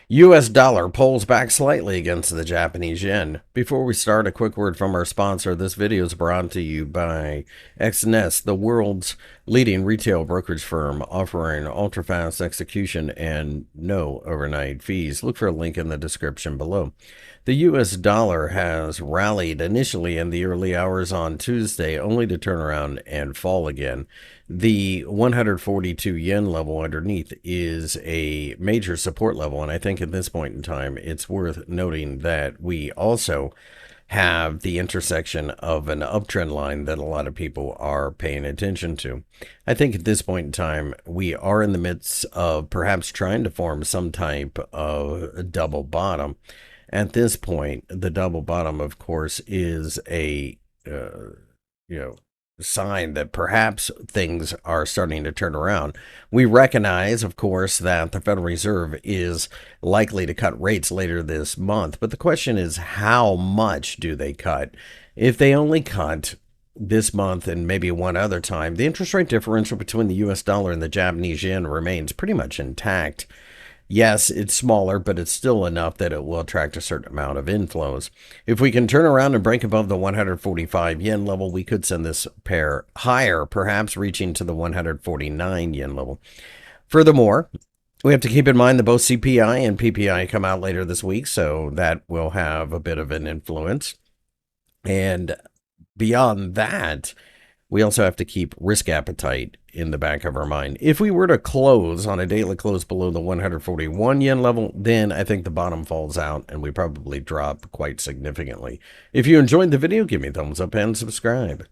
U.S. dollar pulls back slightly against the Japanese yen. Before we start, a quick word from our sponsor. This video is brought to you by XNS, the world's leading retail brokerage firm, offering ultra-fast execution and no overnight fees. Look for a link in the description below. The U.S. dollar has rallied initially in the early hours on Tuesday, only to turn around and fall again. The 142 yen level underneath is a major support level, and I think at this point in time, it's worth noting that we also have the intersection of an uptrend line that a lot of people are paying attention to. I think at this point in time, we are in the midst of perhaps trying to form some type of double bottom. At this point, the double bottom, of course, is a you know sign that perhaps things are starting to turn around. We recognize, of course, that the Federal Reserve is likely to cut rates later this month, but the question is, how much do they cut? If they only cut this month and maybe one other time, the interest rate differential between the US dollar and the Japanese yen remains pretty much intact. Yes, it's smaller, but it's still enough that it will attract a certain amount of inflows. If we can turn around and break above the 145 yen level, we could send this pair higher, perhaps reaching to the 149 yen level. Furthermore, we have to keep in mind that both CPI and PPI come out later this week, so that will have a bit of an influence. And beyond that, we also have to keep risk appetite in the back of our mind. If we were to close on a daily close below the 141 yen level, then I think the bottom falls out and we probably drop quite significantly. If you enjoyed the video, give me a thumbs up and subscribe.